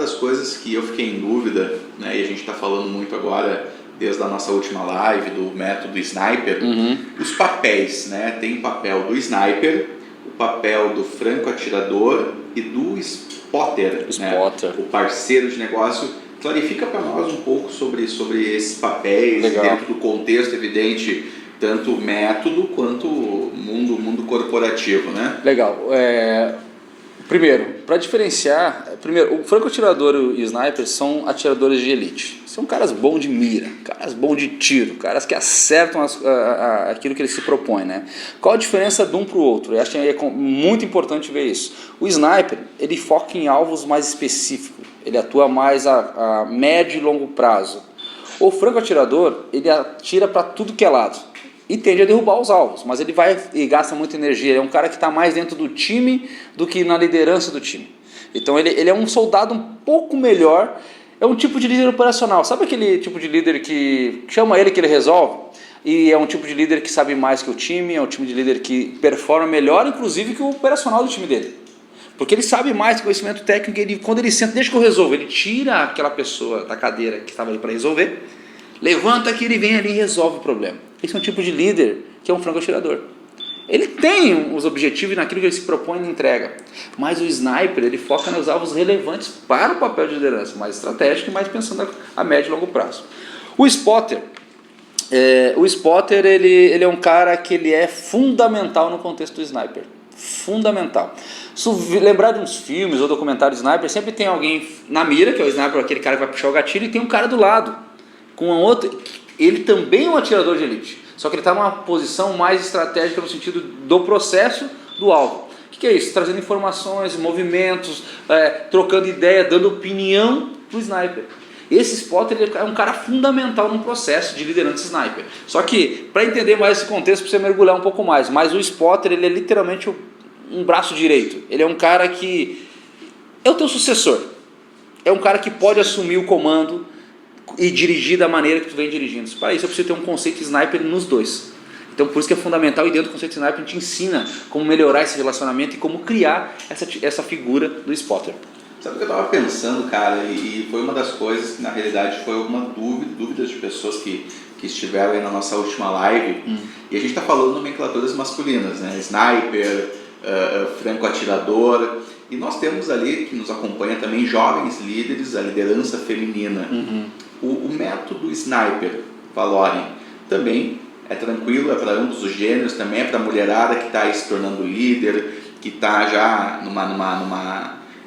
das coisas que eu fiquei em dúvida, né, e a gente está falando muito agora, desde a nossa última live, do método Sniper, os papéis, né? Tem o papel do Sniper, o papel do franco-atirador e do spotter, né? O parceiro de negócio. Clarifica para nós um pouco sobre esses papéis, dentro do contexto evidente, tanto método quanto mundo corporativo, né? Legal. Primeiro, para diferenciar, o franco-atirador e o sniper são atiradores de elite. São caras bons de mira, caras bons de tiro, caras que acertam aquilo que eles se propõem, né? Qual a diferença de um para o outro? Eu acho que é muito importante ver isso. O sniper, ele foca em alvos mais específicos, ele atua mais a médio e longo prazo. O franco-atirador, ele atira para tudo que é lado e tende a derrubar os alvos, mas ele vai e gasta muita energia. Ele é um cara que está mais dentro do time do que na liderança do time. Então ele é um soldado um pouco melhor, é um tipo de líder operacional. Sabe aquele tipo de líder que chama ele que ele resolve? E é um tipo de líder que sabe mais que o time, é um tipo de líder que performa melhor, inclusive, que o operacional do time dele. Porque ele sabe mais, conhecimento técnico, quando ele senta, deixa que eu resolvo, ele tira aquela pessoa da cadeira que estava ali para resolver, levanta que ele vem ali e resolve o problema. Esse é um tipo de líder que é um franco-atirador. Ele tem os objetivos naquilo que ele se propõe e entrega. Mas o sniper, ele foca nos alvos relevantes para o papel de liderança, mais estratégico e mais pensando a médio e longo prazo. O spotter, ele é um cara que ele é fundamental no contexto do sniper. Fundamental. Se lembrar de uns filmes ou documentários de sniper, sempre tem alguém na mira, que é o sniper, aquele cara que vai puxar o gatilho, e tem um cara do lado, com a outra. Ele também é um atirador de elite, só que ele está numa posição mais estratégica no sentido do processo do alvo. O que é isso? Trazendo informações, movimentos, trocando ideia, dando opinião para o sniper. Esse spotter ele é um cara fundamental no processo de liderança sniper. Só que, para entender mais esse contexto, precisa mergulhar um pouco mais. Mas o spotter ele é literalmente um braço direito. Ele é um cara que é o teu sucessor. É um cara que pode assumir o comando e dirigir da maneira que tu vem dirigindo. Para isso eu preciso ter um conceito de sniper nos dois. Então por isso que é fundamental, e dentro do conceito de sniper a gente ensina como melhorar esse relacionamento e como criar essa figura do spotter. Sabe o que eu estava pensando, cara, e foi uma das coisas que na realidade foi uma dúvida de pessoas que estiveram aí na nossa última live, e a gente está falando nomenclaturas masculinas, né? Sniper, franco-atirador, e nós temos ali, que nos acompanha também, jovens líderes, a liderança feminina. O método Sniper, Valorem, também é tranquilo, é para ambos os gêneros, também é para a mulherada que está se tornando líder, que está já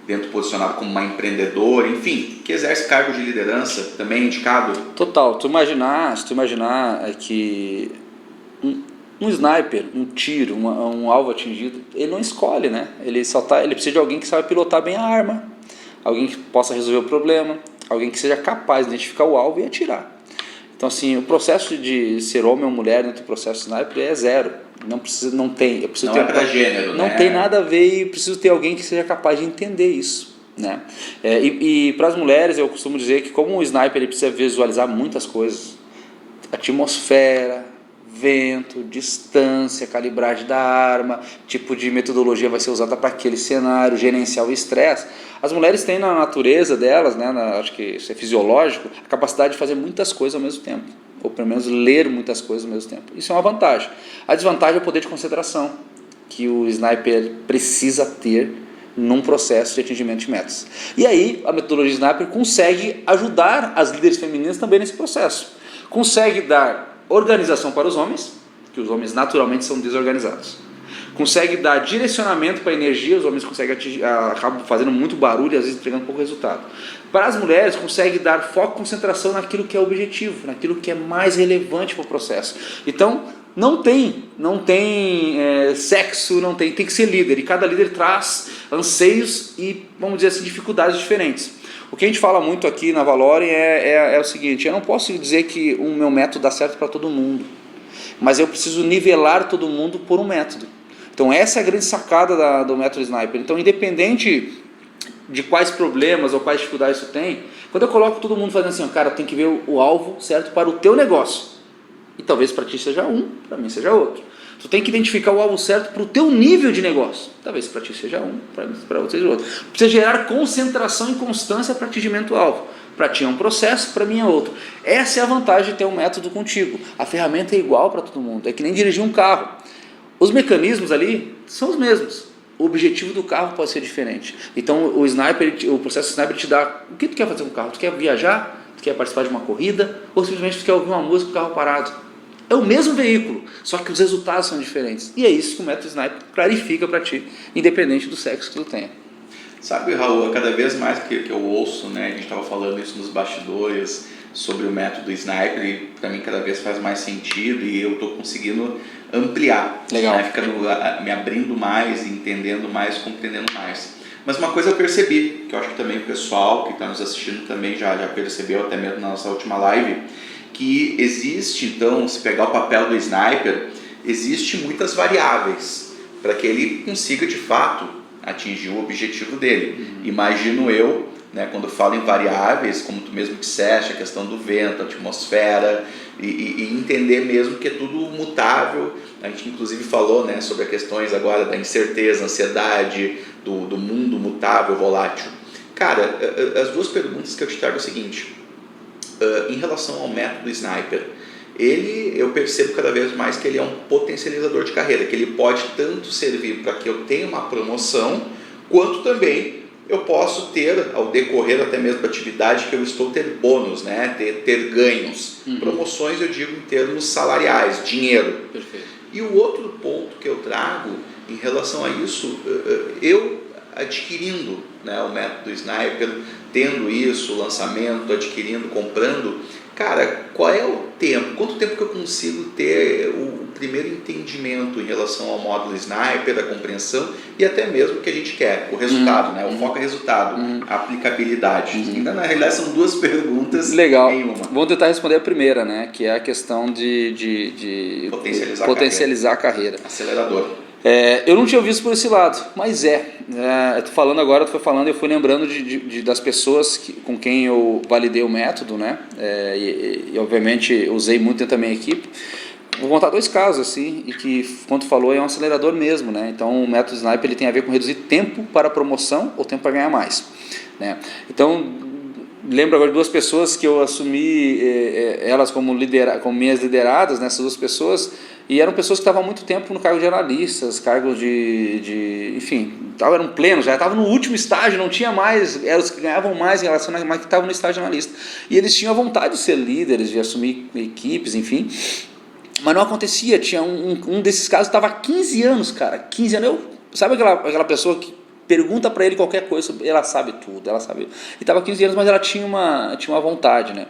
dentro posicionado como uma empreendedora, enfim, que exerce cargo de liderança, também é indicado? Total. Se tu imaginar que um sniper, um tiro, um alvo atingido, ele não escolhe, né? Ele precisa de alguém que saiba pilotar bem a arma, alguém que possa resolver o problema, alguém que seja capaz de identificar o alvo e atirar. Então assim, o processo de ser homem ou mulher dentro do processo sniper é zero. Não tem. Eu preciso não ter é para gênero, não né? tem nada a ver, e preciso ter alguém que seja capaz de entender isso, né? E para as mulheres eu costumo dizer que como o sniper ele precisa visualizar muitas coisas, atmosfera, vento, distância, calibragem da arma, tipo de metodologia vai ser usada para aquele cenário, gerenciar o estresse. As mulheres têm na natureza delas, né, acho que isso é fisiológico, a capacidade de fazer muitas coisas ao mesmo tempo, ou pelo menos ler muitas coisas ao mesmo tempo. Isso é uma vantagem. A desvantagem é o poder de concentração, que o sniper precisa ter num processo de atingimento de metas. E aí a metodologia sniper consegue ajudar as líderes femininas também nesse processo. Consegue dar organização para os homens, que os homens naturalmente são desorganizados. Consegue dar direcionamento para a energia, os homens conseguem acabam fazendo muito barulho e às vezes entregando pouco resultado. Para as mulheres, consegue dar foco e concentração naquilo que é objetivo, naquilo que é mais relevante para o processo. Então, não tem sexo, tem que ser líder, e cada líder traz anseios e, vamos dizer assim, dificuldades diferentes. O que a gente fala muito aqui na Valorem é o seguinte: eu não posso dizer que o meu método dá certo para todo mundo, mas eu preciso nivelar todo mundo por um método. Então essa é a grande sacada do método Sniper. Então, independente de quais problemas ou quais dificuldades tu tem, quando eu coloco todo mundo fazendo assim, cara, tem que ver o alvo certo para o teu negócio. E talvez para ti seja um, para mim seja outro. Tu tem que identificar o alvo certo para o teu nível de negócio. Talvez para ti seja um, para outro seja outro. Precisa gerar concentração e constância para atingimento do alvo. Para ti é um processo, para mim é outro. Essa é a vantagem de ter um método contigo. A ferramenta é igual para todo mundo. É que nem dirigir um carro. Os mecanismos ali são os mesmos. O objetivo do carro pode ser diferente. Então o processo Sniper te dá o que tu quer fazer com o carro. Tu quer viajar? Tu quer participar de uma corrida? Ou simplesmente tu quer ouvir uma música com o carro parado? É o mesmo veículo, só que os resultados são diferentes. E é isso que o método Sniper clarifica para ti, independente do sexo que tu tenha. Sabe, Raul, cada vez mais que eu ouço, né, a gente estava falando isso nos bastidores, sobre o método Sniper, e para mim cada vez faz mais sentido e eu estou conseguindo ampliar. Legal. Né, ficando, me abrindo mais, entendendo mais, compreendendo mais. Mas uma coisa eu percebi, que eu acho que também o pessoal que está nos assistindo também já percebeu, até mesmo na nossa última live, que existe, então, se pegar o papel do Sniper, existe muitas variáveis para que ele consiga de fato atingir o objetivo dele. Imagino eu, né, quando falo em variáveis, como tu mesmo disseste, a questão do vento, a atmosfera, e entender mesmo que é tudo mutável. A gente inclusive falou, né, sobre as questões agora da incerteza, ansiedade, do mundo mutável, volátil. Cara, as duas perguntas que eu te trago é o seguinte: em relação ao método Sniper, eu percebo cada vez mais que ele é um potencializador de carreira, que ele pode tanto servir para que eu tenha uma promoção, quanto também eu posso ter, ao decorrer até mesmo da atividade que eu estou, ter bônus, né? ter ganhos. Promoções eu digo em termos salariais, dinheiro. Perfeito. E o outro ponto que eu trago em relação a isso, eu adquirindo, né, o método Sniper, tendo isso, o lançamento, adquirindo, comprando, cara, qual é o tempo? Quanto tempo que eu consigo ter o primeiro entendimento em relação ao módulo Sniper, a compreensão e até mesmo o que a gente quer, o resultado, né? O foco é resultado, a aplicabilidade. Então, na realidade, são duas perguntas Legal. em uma. Vamos tentar responder a primeira, né? Que é a questão de potencializar a carreira. Acelerador. Eu não tinha visto por esse lado, mas eu tô falando agora, tu foi falando, eu fui lembrando das pessoas com quem eu validei o método, né? E obviamente usei muito dentro da minha equipe. Vou contar dois casos assim, e que, quando tu falou, é um acelerador mesmo, né? Então o método Sniper ele tem a ver com reduzir tempo para promoção ou tempo para ganhar mais, né? Então lembro agora de duas pessoas que eu assumi elas como minhas lideradas, né? Essas duas pessoas. E eram pessoas que estavam há muito tempo no cargo de analistas, cargos enfim, eram plenos, já estavam no último estágio, não tinha mais, eram os que ganhavam mais em relação a mais que estavam no estágio de analista. E eles tinham a vontade de ser líderes, de assumir equipes, enfim, mas não acontecia. Tinha um desses casos que estava há 15 anos, cara, 15 anos. Sabe aquela pessoa que pergunta para ele qualquer coisa, ela sabe tudo, ela sabe. E estava há 15 anos, mas ela tinha uma vontade, né?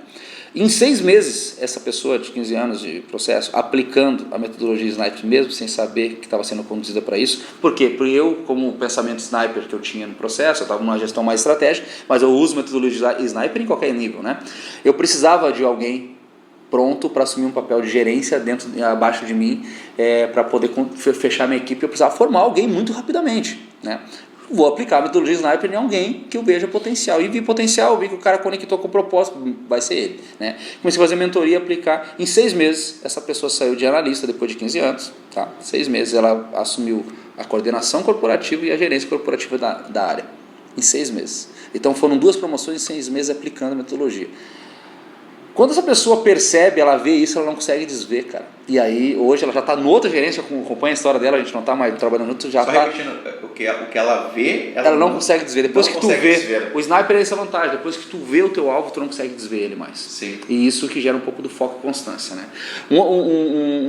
Em 6 meses, essa pessoa de 15 anos de processo, aplicando a metodologia Sniper, mesmo sem saber que estava sendo conduzida para isso. Por quê? Porque eu, como o pensamento Sniper que eu tinha no processo, eu estava numa gestão mais estratégica, mas eu uso metodologia Sniper em qualquer nível, né? Eu precisava de alguém pronto para assumir um papel de gerência abaixo de mim, para poder fechar minha equipe. Eu precisava formar alguém muito rapidamente, né? Vou aplicar a metodologia Sniper em alguém que eu veja potencial. E vi potencial, vi que o cara conectou com o propósito, vai ser ele, né? Comecei a fazer mentoria, aplicar. Em 6 meses, essa pessoa saiu de analista depois de 15 anos. Tá? 6 meses ela assumiu a coordenação corporativa e a gerência corporativa da área. Em 6 meses. Então foram 2 promoções em 6 meses aplicando a metodologia. Quando essa pessoa percebe, ela vê isso, ela não consegue desver, cara. E aí, hoje, ela já está noutra gerência, acompanha a história dela, a gente não está mais trabalhando junto, já está... O que ela vê... Ela não consegue desver. Depois que tu vê... O Sniper é essa vantagem. Depois que tu vê o teu alvo, tu não consegue desver ele mais. Sim. E isso que gera um pouco do foco e constância, né?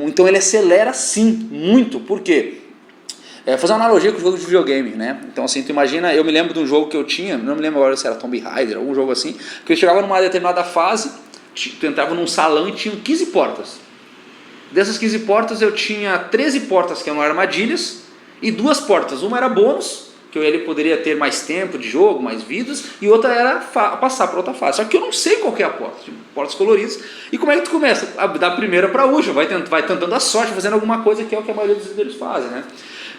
Então, ele acelera, sim, muito. Por quê? Fazer uma analogia com o jogo de videogame, né? Então, assim, tu imagina... Eu me lembro de um jogo que eu tinha, não me lembro agora se era Tomb Raider, algum jogo assim, que eu chegava numa determinada fase... Tu entrava num salão e tinha 15 portas. Dessas 15 portas eu tinha 13 portas que eram armadilhas e 2 portas. Uma era bônus, que ele poderia ter mais tempo de jogo, mais vidas, e outra era passar para outra fase. Só que eu não sei qual que é a porta, tipo, portas coloridas. E como é que tu começa? Da primeira para a última, vai tentando a sorte, fazendo alguma coisa que é o que a maioria dos líderes fazem, né?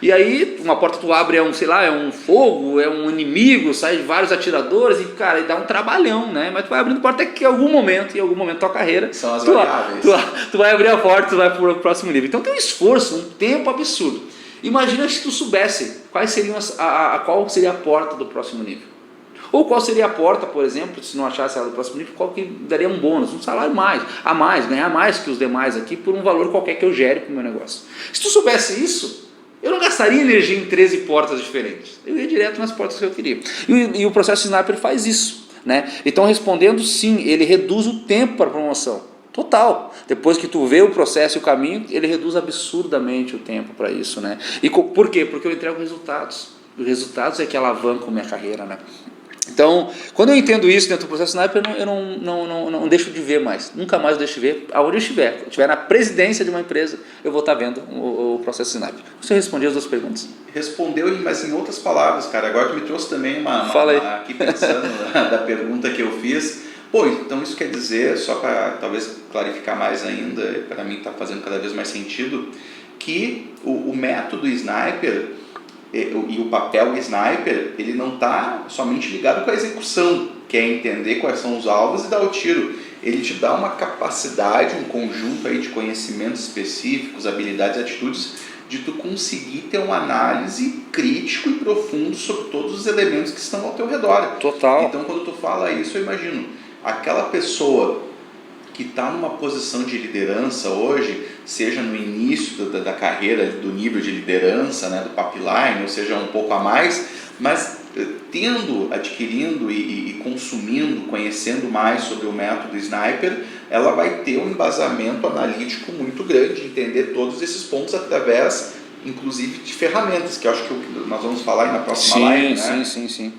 E aí, uma porta tu abre, é um, sei lá, é um fogo, é um inimigo, sai vários atiradores e, cara, e dá um trabalhão, né? Mas tu vai abrindo porta que em algum momento tua carreira, são as variáveis. Tu vai abrir a porta, tu vai pro próximo nível. Então tem um esforço, um tempo absurdo. Imagina se tu soubesse quais seriam qual seria a porta do próximo nível. Ou qual seria a porta, por exemplo, se não achasse ela do próximo nível, qual que daria um bônus, um salário a mais, ganhar mais que os demais aqui por um valor qualquer que eu gere para o meu negócio. Se tu soubesse isso, eu não gastaria energia em 13 portas diferentes. Eu ia direto nas portas que eu queria. E o processo Sniper faz isso, né? Então, respondendo sim, ele reduz o tempo para a promoção. Total. Depois que tu vê o processo e o caminho, ele reduz absurdamente o tempo para isso, né? E por quê? Porque eu entrego resultados. Os resultados é que alavancam a minha carreira, né? Então, quando eu entendo isso dentro do processo Sniper, eu não deixo de ver mais. Nunca mais eu deixo de ver. Aonde eu estiver na presidência de uma empresa, eu vou estar vendo o processo Sniper. Você respondeu as duas perguntas? Respondeu, mas em outras palavras, cara. Agora tu me trouxe também aqui pensando da pergunta que eu fiz. Pô, então isso quer dizer, só para talvez clarificar mais ainda, para mim está fazendo cada vez mais sentido, que o método Sniper e o papel Sniper, ele não está somente ligado com a execução, que é entender quais são os alvos e dar o tiro. Ele te dá uma capacidade, um conjunto aí de conhecimentos específicos, habilidades e atitudes, de tu conseguir ter uma análise crítico e profundo sobre todos os elementos que estão ao teu redor. Total. Então, quando tu fala isso, eu imagino, aquela pessoa que está numa posição de liderança hoje, seja no início da carreira, do nível de liderança, né, do pipeline, ou seja, um pouco a mais, mas adquirindo e consumindo, conhecendo mais sobre o método Sniper, ela vai ter um embasamento analítico muito grande, entender todos esses pontos através, inclusive, de ferramentas, que eu acho que nós vamos falar aí na próxima live, né? Sim.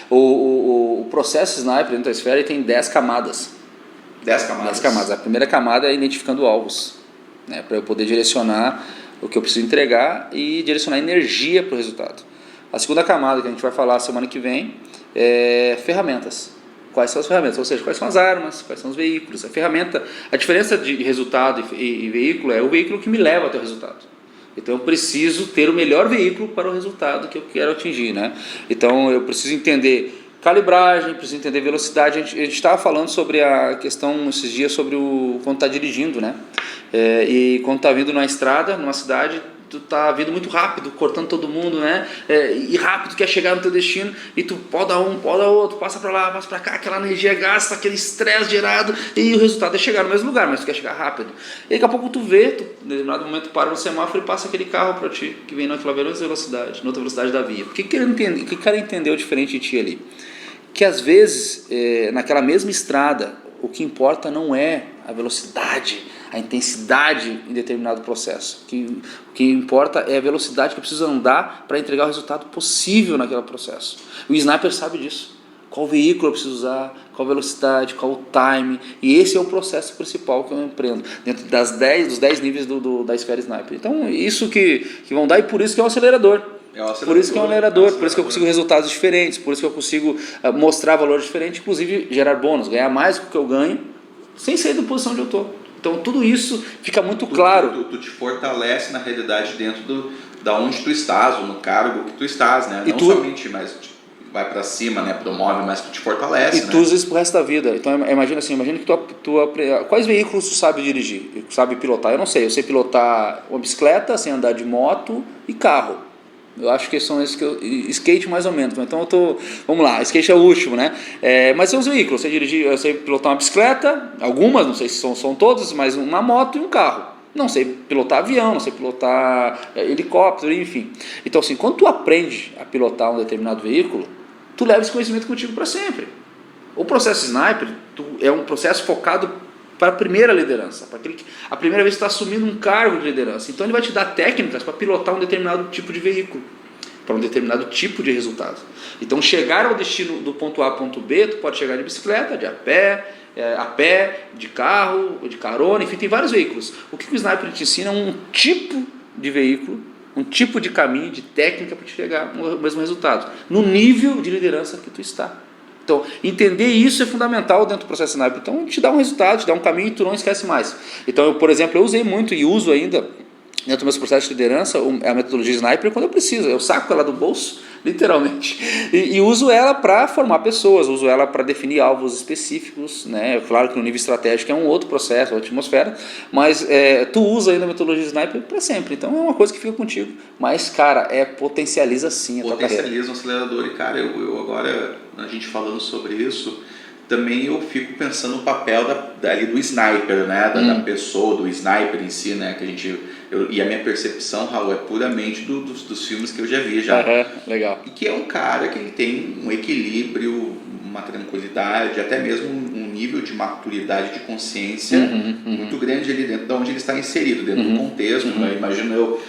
O processo Sniper dentro da esfera tem 10 camadas. 10 camadas. 10 camadas. A primeira camada é identificando alvos, né, para eu poder direcionar o que eu preciso entregar e direcionar energia para o resultado. A segunda camada que a gente vai falar semana que vem é ferramentas. Quais são as ferramentas? Ou seja, quais são as armas, quais são os veículos. A diferença de resultado e veículo é o veículo que me leva até o resultado. Então eu preciso ter o melhor veículo para o resultado que eu quero atingir, né? Então eu preciso entender calibragem, preciso entender velocidade. A gente estava falando sobre a questão esses dias sobre quando está dirigindo, né? E quando está vindo na estrada, numa cidade, tu tá vindo muito rápido, cortando todo mundo, né? E rápido quer chegar no teu destino e tu poda outro, passa para lá, passa para cá, aquela energia gasta, aquele estresse gerado e o resultado é chegar no mesmo lugar, mas tu quer chegar rápido. E daqui a pouco tu vê, em determinado momento para no semáforo e passa aquele carro para ti, que vem naquela velocidade, na outra velocidade da via. O que o cara entendeu diferente de ti ali? Que às vezes, naquela mesma estrada, o que importa não é a velocidade, a intensidade em determinado processo. O que importa é a velocidade que eu preciso andar para entregar o resultado possível naquele processo. O Sniper sabe disso. Qual veículo eu preciso usar, qual velocidade, qual o time. E esse é o processo principal que eu empreendo, dentro dos 10 níveis da esfera Sniper. Então, isso que vão dar, e por isso que é o acelerador. Por isso que é um acelerador, por isso que eu consigo resultados diferentes, por isso que eu consigo mostrar valor diferente, inclusive gerar bônus, ganhar mais do que eu ganho, sem sair da posição onde eu estou. Então tudo isso fica muito claro. Tu te fortalece na realidade dentro da onde tu estás, ou no cargo que tu estás, né? E não somente, mas vai para cima, né? Promove, mas tu te fortalece. E tu usa isso pro resto da vida. Então imagina que quais veículos tu sabe dirigir, sabe pilotar? Eu não sei, eu sei pilotar uma bicicleta, sei andar de moto e carro. Eu acho que são esses skate mais ou menos. Então vamos lá, skate é o último, né? Mas são os veículos, eu sei pilotar uma bicicleta, algumas, não sei se são todas, mas uma moto e um carro. Não sei pilotar avião, não sei pilotar helicóptero, enfim. Então assim, quando tu aprende a pilotar um determinado veículo, tu leva esse conhecimento contigo para sempre. O processo Sniper é um processo focado para a primeira liderança, para aquele que a primeira vez está assumindo um cargo de liderança. Então ele vai te dar técnicas para pilotar um determinado tipo de veículo, para um determinado tipo de resultado. Então chegar ao destino do ponto A ao ponto B, tu pode chegar de bicicleta, de a pé, de carro, de carona, enfim, tem vários veículos. O que o Sniper te ensina é um tipo de veículo, um tipo de caminho, de técnica para te chegar ao mesmo resultado, no nível de liderança que tu está. Então, entender isso é fundamental dentro do processo Sniper. Então, te dá um resultado, te dá um caminho e tu não esquece mais. Então, por exemplo, eu usei muito e uso ainda dentro dos meus processos de liderança, a metodologia Sniper quando eu preciso. Eu saco ela do bolso, literalmente, e uso ela para formar pessoas, uso ela para definir alvos específicos, né? Claro que no nível estratégico é um outro processo, outra atmosfera, mas tu usa ainda a metodologia Sniper para sempre. Então é uma coisa que fica contigo. Mas, cara, potencializa sim a tua carreira. Potencializa o acelerador. E, cara, eu agora, a gente falando sobre isso, também eu fico pensando no papel ali do sniper, né? Da pessoa, do sniper em si, né? Que e a minha percepção, Raul, é puramente dos filmes que eu já vi já. Legal. E que é um cara que ele tem um equilíbrio, uma tranquilidade, até mesmo um nível de maturidade de consciência muito grande ali dentro de onde ele está inserido, dentro do contexto. Né? Imagino eu,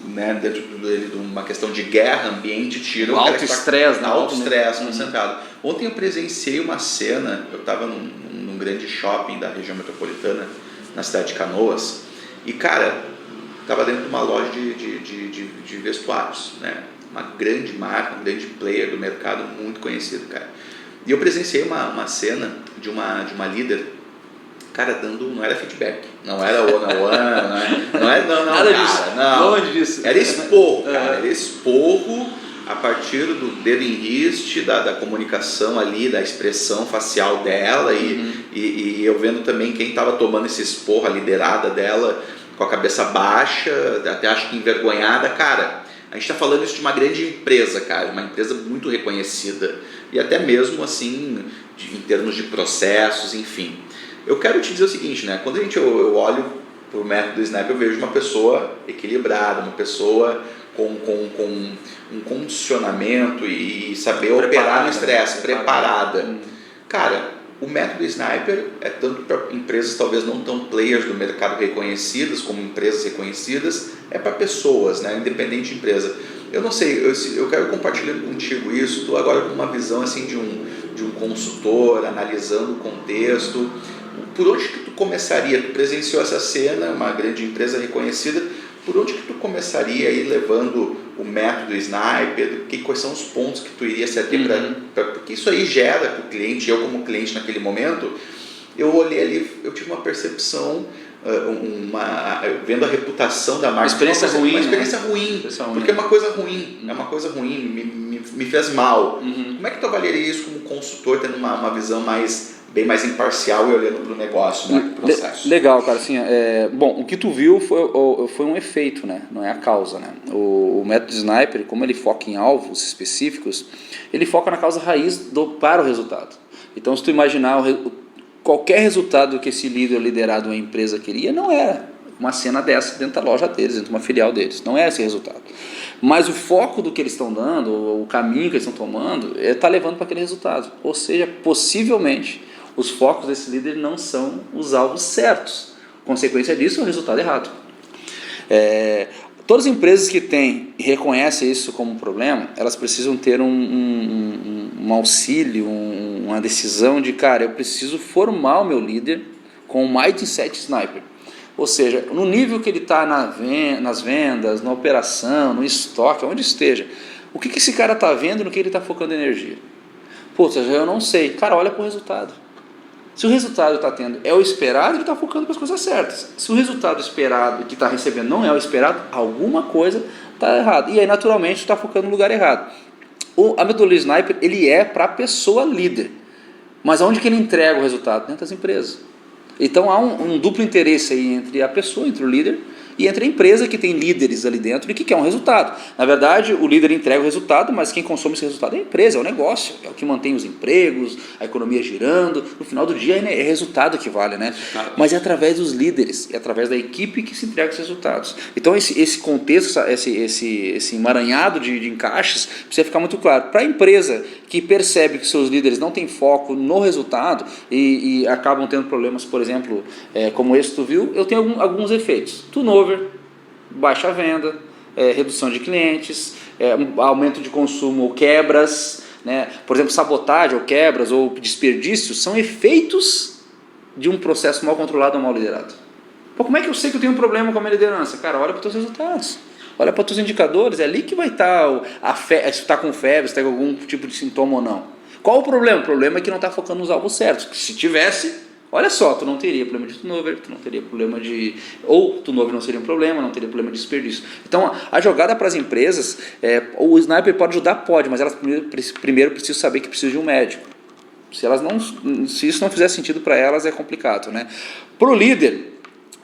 né, dentro dele de uma questão de guerra, ambiente, tiro. Alto estresse, né? Alto estresse, concentrado. Ontem eu presenciei uma cena, eu estava num grande shopping da região metropolitana, na cidade de Canoas, e, cara, estava dentro de uma loja de vestuários, né? Uma grande marca, um grande player do mercado, muito conhecido, cara. E eu presenciei uma cena de uma líder, cara, não era feedback, não era one-on-one, não, nada cara, disso, não. longe disso. Era esporro, cara, era esporro a partir do dedo em riste, da comunicação ali, da expressão facial dela e eu vendo também quem estava tomando esse esporro, a liderada dela, com a cabeça baixa, até acho que envergonhada, cara. A gente está falando isso de uma grande empresa, cara, uma empresa muito reconhecida e até mesmo assim, em termos de processos, enfim. Eu quero te dizer o seguinte, né? Quando eu olho para o método Sniper, eu vejo uma pessoa equilibrada, uma pessoa com um condicionamento e saber operar no estresse, preparada. Cara, o método Sniper é tanto para empresas talvez não tão players do mercado reconhecidas, como empresas reconhecidas, é para pessoas, né? Independente de empresa. Eu não sei, eu quero compartilhar contigo isso, estou agora com uma visão assim de um consultor, analisando o contexto. Por onde que tu começaria? Tu presenciou essa cena, uma grande empresa reconhecida, por onde que tu começaria aí levando o método Sniper? Quais são os pontos que tu iria se ater porque isso aí gera para o cliente, eu como cliente naquele momento, eu olhei ali, eu tive uma percepção, vendo a reputação da marca. Uma experiência ruim, porque é uma coisa ruim, me fez mal. Como é que tu avaliaria isso como consultor, tendo uma visão bem mais imparcial e olhando para o negócio, né, para o processo? Legal, cara. Assim, bom, o que tu viu foi um efeito, né? Não é a causa, né? O método Sniper, como ele foca em alvos específicos, ele foca na causa raiz para o resultado. Então, se tu imaginar qualquer resultado que esse líder liderado uma empresa queria, não era uma cena dessa dentro da loja deles, dentro de uma filial deles. Não é esse resultado. Mas o foco do que eles estão dando, o caminho que eles estão tomando, está levando para aquele resultado. Ou seja, possivelmente, os focos desse líder não são os alvos certos. Consequência disso é o resultado errado. Todas as empresas que têm e reconhecem isso como um problema, elas precisam ter um auxílio, uma decisão de, cara, eu preciso formar o meu líder com o mindset Sniper. Ou seja, no nível que ele está nas vendas, na operação, no estoque, onde esteja, o que esse cara está vendo e no que ele está focando energia? Putz, eu não sei. Cara, olha para o resultado. Se o resultado está tendo é o esperado, ele está focando para as coisas certas. Se o resultado esperado que está recebendo não é o esperado, alguma coisa está errada. E aí, naturalmente, está focando no lugar errado. A metodologia Sniper, ele é para a pessoa líder. Mas aonde que ele entrega o resultado? Dentro das empresas. Então há um duplo interesse aí entre a pessoa, entre o líder e entre a empresa que tem líderes ali dentro e que quer um resultado. Na verdade, o líder entrega o resultado, mas quem consome esse resultado é a empresa, é o negócio, é o que mantém os empregos, a economia girando. No final do dia é resultado que vale, né? Mas é através dos líderes, é através da equipe que se entrega os resultados. Então esse contexto, esse emaranhado de encaixes precisa ficar muito claro. Para a empresa que percebe que seus líderes não têm foco no resultado e acabam tendo problemas, por exemplo, como esse tu viu, eu tenho alguns efeitos. Turnover, baixa venda, redução de clientes, aumento de consumo ou quebras, né? Por exemplo, sabotagem ou quebras ou desperdícios são efeitos de um processo mal controlado ou mal liderado. Pô, como é que eu sei que eu tenho um problema com a minha liderança? Cara, olha para os teus resultados. Olha para os teus indicadores, é ali que vai estar se está com febre, se está com algum tipo de sintoma ou não. Qual o problema? O problema é que não está focando nos alvos certos. Se tivesse, Olha só, tu não teria problema de turnover, tu não teria problema de... Ou turnover não seria um problema, não teria problema de desperdício. Então, a jogada para as empresas, o Sniper pode ajudar? Pode, mas elas primeiro precisam saber que precisam de um médico. Se isso não fizer sentido para elas, é complicado, né? Para o líder,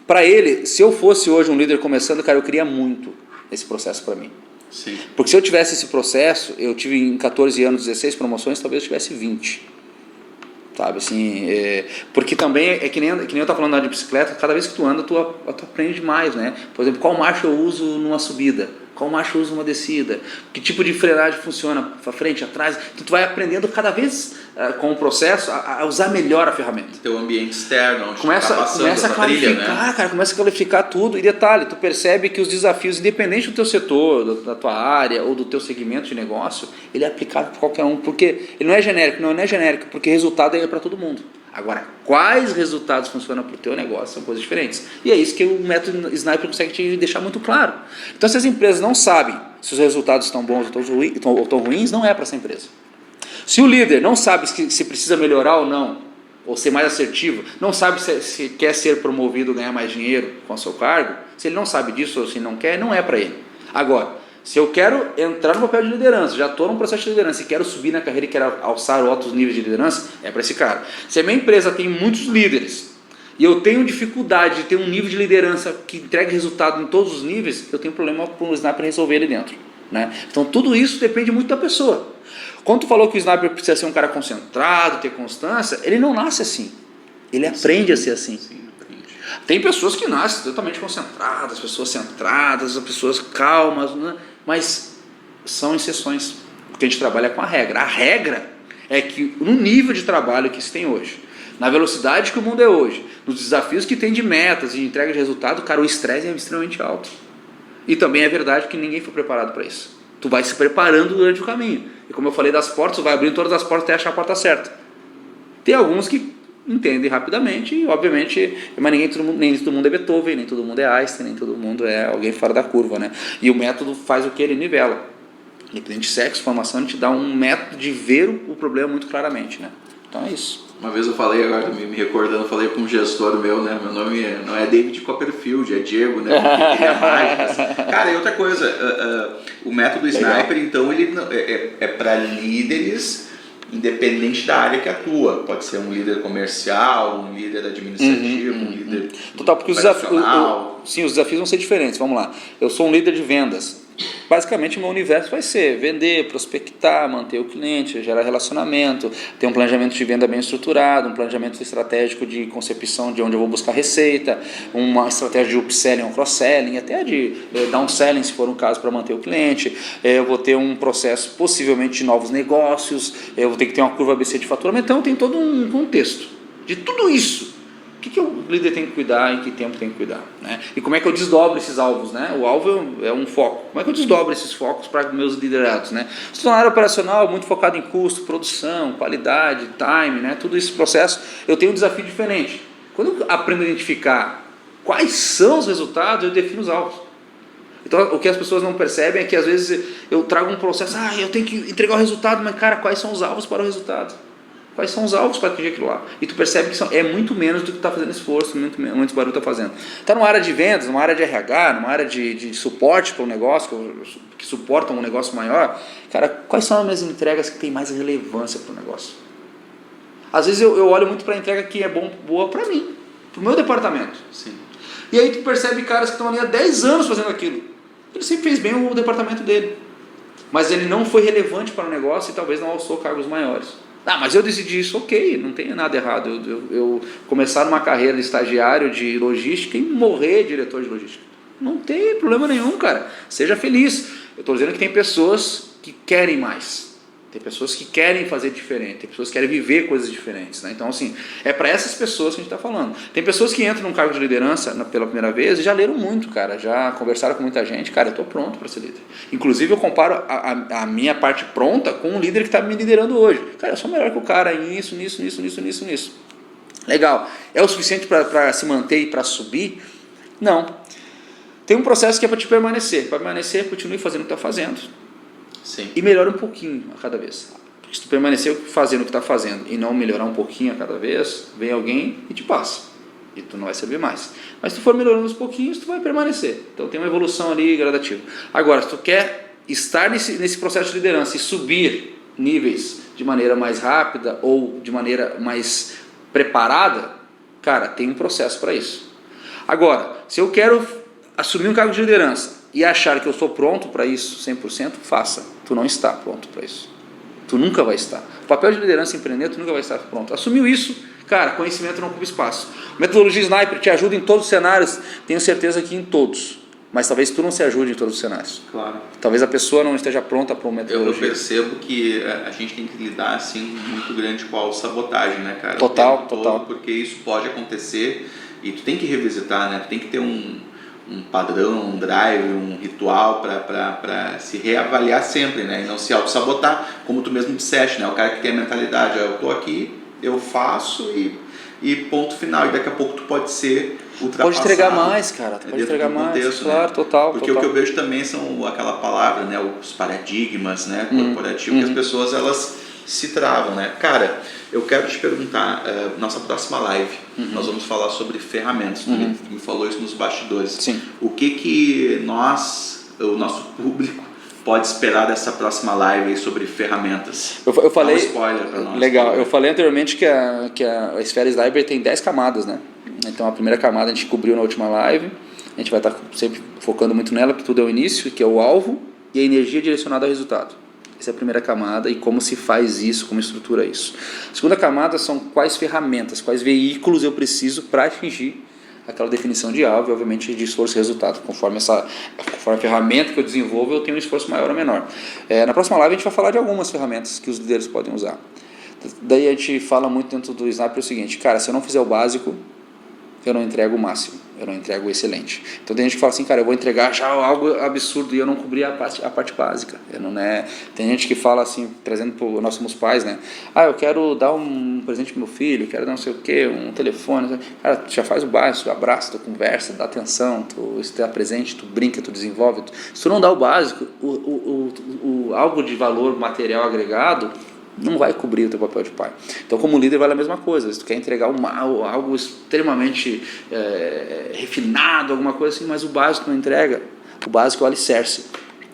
para ele, se eu fosse hoje um líder começando, cara, eu queria muito esse processo para mim. Sim. Porque se eu tivesse esse processo, eu tive em 14 anos 16 promoções, talvez eu tivesse 20. Sabe, assim, porque também é que nem eu estava falando de bicicleta, cada vez que tu anda, tu aprende mais, né? Por exemplo, qual marcha eu uso numa subida? Qual marcha eu uso numa descida? Que tipo de frenagem funciona para frente, atrás? Então, tu vai aprendendo cada vez com o processo a usar melhor a ferramenta. Teu ambiente externo, onde começa tu tá passando a qualificar, trilha, né? cara, começa a qualificar tudo. E detalhe, tu percebe que os desafios, independente do teu setor, da tua área ou do teu segmento de negócio, ele é aplicável para qualquer um, porque ele não é genérico, porque resultado é para todo mundo. Agora, quais resultados funcionam para o teu negócio são coisas diferentes. E é isso que o método Sniper consegue te deixar muito claro. Então, se as empresas não sabem se os resultados estão bons ou estão ruins, não é para essa empresa. Se o líder não sabe se precisa melhorar ou não, ou ser mais assertivo, não sabe se quer ser promovido ou ganhar mais dinheiro com o seu cargo, se ele não sabe disso ou se não quer, não é para ele. Agora, se eu quero entrar no papel de liderança, já estou num processo de liderança e quero subir na carreira e quero alçar outros níveis de liderança, é para esse cara. Se a minha empresa tem muitos líderes e eu tenho dificuldade de ter um nível de liderança que entregue resultado em todos os níveis, eu tenho problema com o Sniper resolver ali dentro, né? Então tudo isso depende muito da pessoa. Quando tu falou que o Sniper precisa ser um cara concentrado, ter constância, ele não nasce assim. Ele aprende a ser assim. Tem pessoas que nascem totalmente concentradas, pessoas centradas, pessoas calmas, né? Mas são exceções, porque a gente trabalha com a regra. A regra é que no nível de trabalho que se tem hoje, na velocidade que o mundo é hoje, nos desafios que tem de metas e de entrega de resultado, cara, o estresse é extremamente alto. E também é verdade que ninguém foi preparado para isso. Tu vai se preparando durante o caminho. E como eu falei das portas, tu vai abrindo todas as portas até achar a porta certa. Tem alguns que entendem rapidamente e obviamente, mas nem todo mundo é Beethoven, nem todo mundo é Einstein, nem todo mundo é alguém fora da curva, né? E o método faz o que? Ele nivela. Independente de sexo, formação, ele te dá um método de ver o problema muito claramente, né? Então é isso. Uma vez eu falei, agora me recordando, falei com um gestor meu, né? Meu nome não é David Copperfield, é Diego, né? Porque queria mágicas. Cara, e outra coisa, o método Sniper, então, ele é para líderes independente da área que atua. Pode ser um líder comercial, um líder administrativo, um líder total, porque os desafios vão ser diferentes. Vamos lá. Eu sou um líder de vendas. Basicamente, o meu universo vai ser vender, prospectar, manter o cliente, gerar relacionamento, ter um planejamento de venda bem estruturado, um planejamento estratégico de concepção de onde eu vou buscar receita, uma estratégia de upselling ou cross-selling, até de downselling, se for um caso, para manter o cliente. Eu vou ter um processo possivelmente de novos negócios, eu vou ter que ter uma curva ABC de faturamento. Então, tem todo um contexto de tudo isso. O que o líder tem que cuidar, em que tempo tem que cuidar, né? E como é que eu desdobro esses alvos, né? O alvo é um foco. Como é que eu desdobro esses focos para meus liderados, né? Se na área operacional, muito focado em custo, produção, qualidade, time, né? Tudo esse processo, eu tenho um desafio diferente. Quando eu aprendo a identificar quais são os resultados, eu defino os alvos. Então, o que as pessoas não percebem é que às vezes eu trago um processo, eu tenho que entregar o resultado, mas cara, quais são os alvos para o resultado? Quais são os alvos para atingir aquilo lá? E tu percebe que é muito menos do que tu está fazendo esforço, muito barulho está fazendo. Está numa área de vendas, numa área de RH, numa área de suporte para um negócio, que suportam um negócio maior. Cara, quais são as minhas entregas que têm mais relevância para o negócio? Às vezes eu olho muito para a entrega que é boa para mim, para o meu departamento. Sim. E aí tu percebe caras que estão ali há 10 anos fazendo aquilo. Ele sempre fez bem o departamento dele. Mas ele não foi relevante para o negócio e talvez não alçou cargos maiores. Mas eu decidi isso, ok, não tem nada errado. Eu começar numa carreira de estagiário de logística e morrer diretor de logística. Não tem problema nenhum, cara. Seja feliz. Eu estou dizendo que tem pessoas que querem mais. Tem pessoas que querem fazer diferente. Tem pessoas que querem viver coisas diferentes, né? Então, assim, é para essas pessoas que a gente está falando. Tem pessoas que entram num cargo de liderança pela primeira vez e já leram muito, cara. Já conversaram com muita gente. Cara, eu estou pronto para ser líder. Inclusive, eu comparo a minha parte pronta com um líder que está me liderando hoje. Cara, eu sou melhor que o cara em nisso. Legal. É o suficiente para se manter e para subir? Não. Tem um processo que é para te permanecer. Para permanecer, continue fazendo o que está fazendo. Sim. E melhora um pouquinho a cada vez. Se tu permanecer fazendo o que está fazendo e não melhorar um pouquinho a cada vez, vem alguém e te passa. E tu não vai servir mais. Mas se tu for melhorando aos pouquinhos, tu vai permanecer. Então tem uma evolução ali gradativa. Agora, se tu quer estar nesse processo de liderança e subir níveis de maneira mais rápida ou de maneira mais preparada, cara, tem um processo para isso. Agora, se eu quero assumir um cargo de liderança e achar que eu estou pronto para isso 100%, faça. Tu não está pronto para isso. Tu nunca vai estar. O papel de liderança empreender, tu nunca vai estar pronto. Assumiu isso, cara, conhecimento não ocupa espaço. Metodologia Sniper te ajuda em todos os cenários, tenho certeza que em todos. Mas talvez tu não se ajude em todos os cenários. Claro. Talvez a pessoa não esteja pronta para uma metodologia. Eu percebo que a gente tem que lidar assim muito grande com a sabotagem, né, cara? Total. Porque isso pode acontecer e tu tem que revisitar, né? Tu tem que ter um padrão, um drive, um ritual para se reavaliar sempre, né? E não se auto-sabotar, como tu mesmo disseste, né? O cara que tem a mentalidade, eu tô aqui, eu faço e ponto final. E daqui a pouco tu pode ser ultrapassado. Pode entregar mais, cara. Tu pode entregar mais, contexto, claro, né? Total. Porque o que eu vejo também são aquela palavra, né? Os paradigmas, né? Corporativos, que as pessoas, elas se travam, né? Cara, eu quero te perguntar, nossa próxima live, nós vamos falar sobre ferramentas. Tu me falou isso nos bastidores. Sim. O que o nosso público pode esperar dessa próxima live aí sobre ferramentas? Eu falei, dá um spoiler para nós. Legal, eu falei anteriormente que a esfera Sniper tem 10 camadas, né? Então a primeira camada a gente cobriu na última live, a gente vai estar sempre focando muito nela, porque tudo é o início, que é o alvo e a energia direcionada ao resultado. Essa é a primeira camada e como se faz isso, como estrutura isso. A segunda camada são quais ferramentas, quais veículos eu preciso para atingir aquela definição de alvo e, obviamente, de esforço e resultado. Conforme a ferramenta que eu desenvolvo, eu tenho um esforço maior ou menor. Na próxima live a gente vai falar de algumas ferramentas que os líderes podem usar. Daí a gente fala muito dentro do Sniper o seguinte, cara, se eu não fizer o básico, eu não entrego o máximo, eu não entrego o excelente. Então tem gente que fala assim, cara, eu vou entregar já algo absurdo e eu não cobri a parte básica. Tem gente que fala assim, trazendo para nós somos pais, né? Eu quero dar um presente pro meu filho, quero dar não sei o quê, um telefone. Cara, tu já faz o básico, tu abraça, tu conversa, dá atenção, tu está presente, tu brinca, tu desenvolve. Se tu não dá o básico, algo de valor material agregado, não vai cobrir o teu papel de pai. Então, como líder, vale a mesma coisa. Se tu quer entregar algo extremamente refinado, alguma coisa assim, mas o básico não entrega. O básico é o alicerce.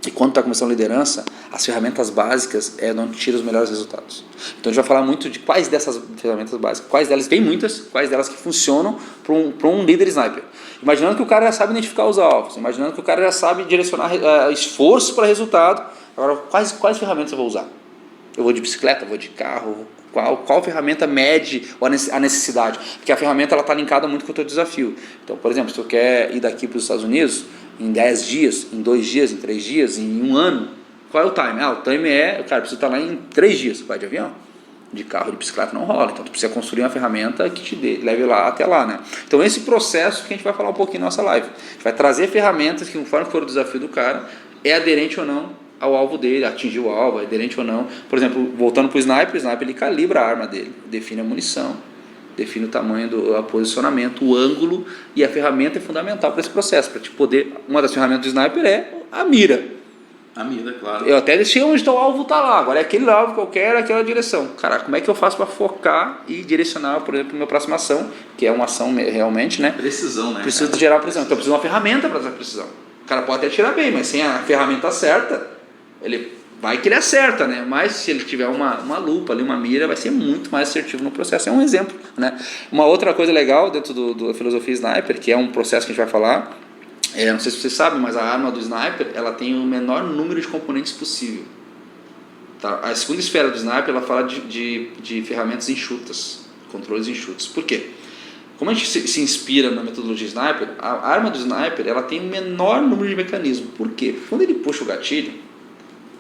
E quando tu está começando a liderança, as ferramentas básicas é onde tira os melhores resultados. Então, a gente vai falar muito de quais dessas ferramentas básicas, quais delas, tem muitas, quais delas que funcionam para um líder sniper. Imaginando que o cara já sabe identificar os alvos, imaginando que o cara já sabe direcionar esforço para resultado. Agora, quais ferramentas eu vou usar? Eu vou de bicicleta, vou de carro, qual ferramenta mede a necessidade? Porque a ferramenta está linkada muito com o teu desafio. Então, por exemplo, se tu quer ir daqui para os Estados Unidos em 10 dias, em 2 dias, em 3 dias, em 1 ano, qual é o time? O time cara, precisa estar lá em 3 dias, vai de avião. De carro, de bicicleta não rola, então tu precisa construir uma ferramenta que te leve lá até lá, né? Então esse processo que a gente vai falar um pouquinho na nossa live. A gente vai trazer ferramentas que, conforme for o desafio do cara, é aderente ou não ao alvo dele, atingir o alvo, é aderente ou não. Por exemplo, voltando para o sniper ele calibra a arma dele, define a munição, define o tamanho do posicionamento, o ângulo, e a ferramenta é fundamental para esse processo, para te poder, uma das ferramentas do sniper é a mira. A mira, claro. Eu até deixei onde está o alvo, está lá, agora é aquele alvo que eu quero, aquela direção. Cara, como é que eu faço para focar e direcionar, por exemplo, a minha próxima ação, que é uma ação realmente, né? Precisão, né? Preciso gerar precisão, então eu preciso de uma ferramenta para essa precisão. O cara pode até atirar bem, mas sem a ferramenta certa, ele vai que ele acerta, né? Mas se ele tiver uma lupa ali, uma mira, vai ser muito mais assertivo no processo. É um exemplo, né? Uma outra coisa legal dentro da filosofia Sniper, que é um processo que a gente vai falar, não sei se vocês sabem, mas a arma do Sniper, ela tem o menor número de componentes possível. Tá? A segunda esfera do Sniper, ela fala de ferramentas enxutas, controles enxutos. Por quê? Como a gente se inspira na metodologia Sniper, a arma do Sniper, ela tem o menor número de mecanismos. Por quê? Quando ele puxa o gatilho,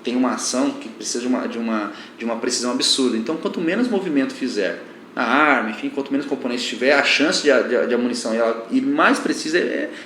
tem uma ação que precisa de uma precisão absurda. Então, quanto menos movimento fizer a arma, enfim, quanto menos componentes tiver, a chance de a munição ir mais precisa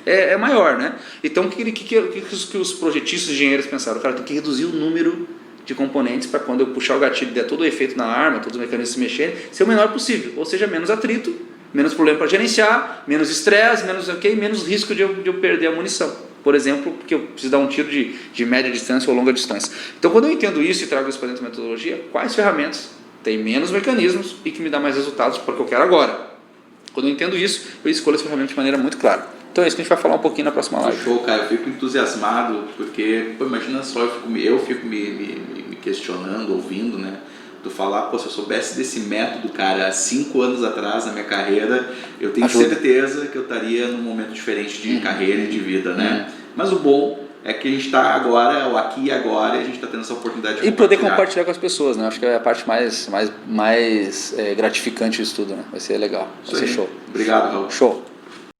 é maior, né? Então, o que os projetistas e engenheiros pensaram? Cara, tem que reduzir o número de componentes para quando eu puxar o gatilho e der todo o efeito na arma, todos os mecanismos se mexerem, ser o menor possível. Ou seja, menos atrito, menos problema para gerenciar, menos estresse, menos risco de eu perder a munição. por exemplo, porque eu preciso dar um tiro de média distância ou longa distância. Então, quando eu entendo isso e trago isso para dentro da metodologia, quais ferramentas têm menos mecanismos e que me dá mais resultados porque eu quero agora? Quando eu entendo isso, eu escolho as ferramentas de maneira muito clara. Então é isso que a gente vai falar um pouquinho na próxima live. Show, cara, eu fico entusiasmado porque, pô, imagina só, eu fico me questionando, ouvindo, né? Tu falar, pô, se eu soubesse desse método, cara, há 5 anos atrás na minha carreira, eu tenho certeza que eu estaria num momento diferente de carreira e de vida, né? Mas o bom é que a gente está agora, o aqui e agora, e a gente está tendo essa oportunidade de poder compartilhar com as pessoas, né? Acho que é a parte mais gratificante disso tudo, né? Vai ser legal, vai ser show. Obrigado, Raul. Show.